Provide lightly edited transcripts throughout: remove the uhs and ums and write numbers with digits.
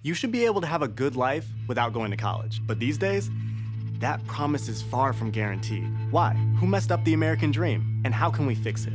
You should be able to have a good life without going to college. But these days, that promise is far from guaranteed. Why? Who messed up the American dream? And how can we fix it?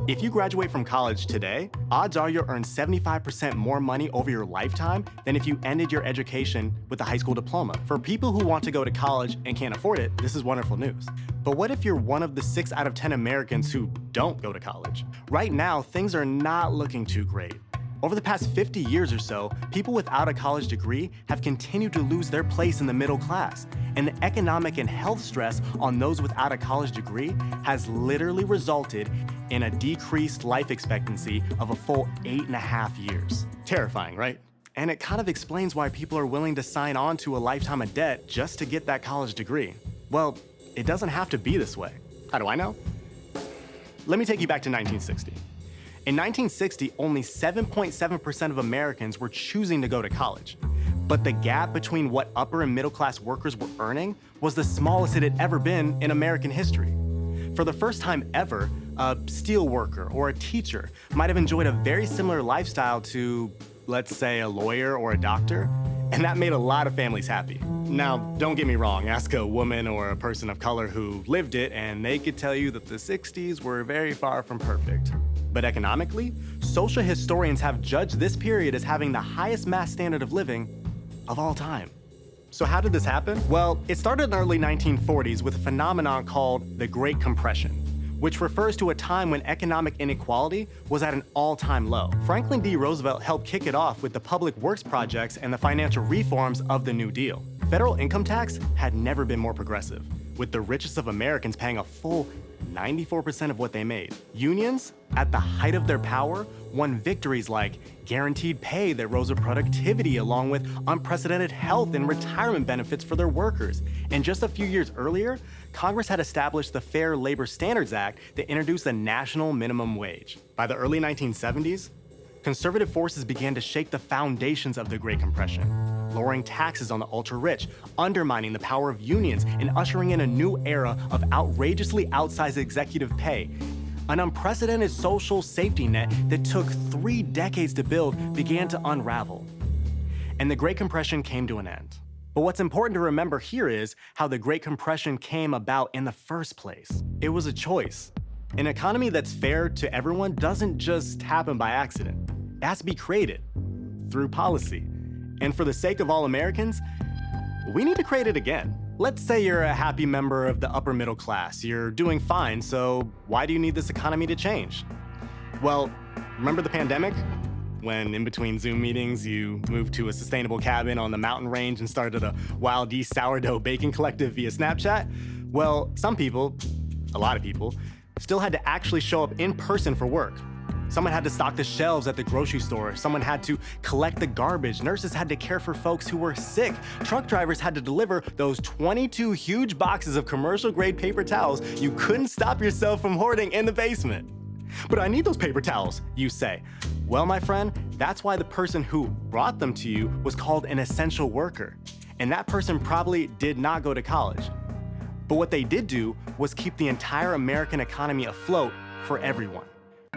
If you graduate from college today, odds are you'll earn 75% more money over your lifetime than if you ended your education with a high school diploma. For people who want to go to college and can't afford it, this is wonderful news. But what if you're one of the 6 out of 10 Americans who don't go to college? Right now, things are not looking too great. Over the past 50 years or so, people without a college degree have continued to lose their place in the middle class. And the economic and health stress on those without a college degree has literally resulted in a decreased life expectancy of a full 8.5 years. Terrifying, right? And it kind of explains why people are willing to sign on to a lifetime of debt just to get that college degree. Well, it doesn't have to be this way. How do I know? Let me take you back to 1960. In 1960, only 7.7% of Americans were choosing to go to college. But the gap between what upper and middle class workers were earning was the smallest it had ever been in American history. For the first time ever, a steel worker or a teacher might have enjoyed a very similar lifestyle to, let's say, a lawyer or a doctor, and that made a lot of families happy. Now, don't get me wrong, ask a woman or a person of color who lived it, and they could tell you that the 60s were very far from perfect. But economically, social historians have judged this period as having the highest mass standard of living of all time. So how did this happen? Well, it started in the early 1940s with a phenomenon called the Great Compression, which refers to a time when economic inequality was at an all-time low. Franklin D. Roosevelt helped kick it off with the public works projects and the financial reforms of the New Deal. Federal income tax had never been more progressive, with the richest of Americans paying a full 94% of what they made. Unions, at the height of their power, won victories like guaranteed pay that rose with productivity along with unprecedented health and retirement benefits for their workers. And just a few years earlier, Congress had established the Fair Labor Standards Act that introduced a national minimum wage. By the early 1970s, conservative forces began to shake the foundations of the Great Compression, lowering taxes on the ultra-rich, undermining the power of unions, and ushering in a new era of outrageously outsized executive pay. An unprecedented social safety net that took 3 decades to build began to unravel. And the Great Compression came to an end. But what's important to remember here is how the Great Compression came about in the first place. It was a choice. An economy that's fair to everyone doesn't just happen by accident. It has to be created through policy. And for the sake of all Americans, we need to create it again. Let's say you're a happy member of the upper middle class. You're doing fine, so why do you need this economy to change? Well, remember the pandemic? When in between Zoom meetings, you moved to a sustainable cabin on the mountain range and started a Wild East sourdough baking collective via Snapchat? Well, some people, a lot of people, still had to actually show up in person for work. Someone had to stock the shelves at the grocery store. Someone had to collect the garbage. Nurses had to care for folks who were sick. Truck drivers had to deliver those 22 huge boxes of commercial-grade paper towels you couldn't stop yourself from hoarding in the basement. But I need those paper towels, you say. Well, my friend, that's why the person who brought them to you was called an essential worker. And that person probably did not go to college. But what they did do was keep the entire American economy afloat for everyone.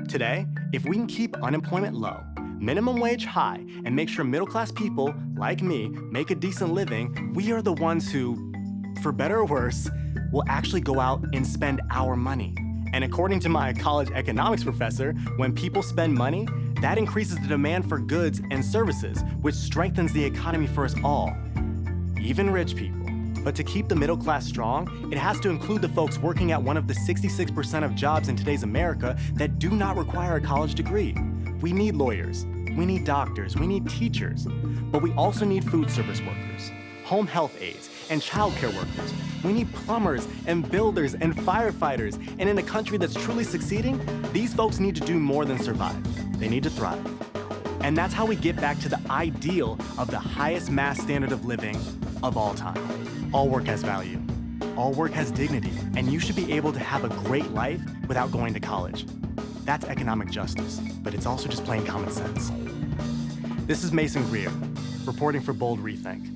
Today, if we can keep unemployment low, minimum wage high, and make sure middle-class people, like me, make a decent living, we are the ones who, for better or worse, will actually go out and spend our money. And according to my college economics professor, when people spend money, that increases the demand for goods and services, which strengthens the economy for us all, even rich people. But to keep the middle class strong, it has to include the folks working at one of the 66% of jobs in today's America that do not require a college degree. We need lawyers, we need doctors, we need teachers, but we also need food service workers, home health aides, and childcare workers. We need plumbers and builders and firefighters. And in a country that's truly succeeding, these folks need to do more than survive. They need to thrive. And that's how we get back to the ideal of the highest mass standard of living of all time. All work has value. All work has dignity. And you should be able to have a great life without going to college. That's economic justice, but it's also just plain common sense. This is Mason Greer, reporting for Bold ReThink.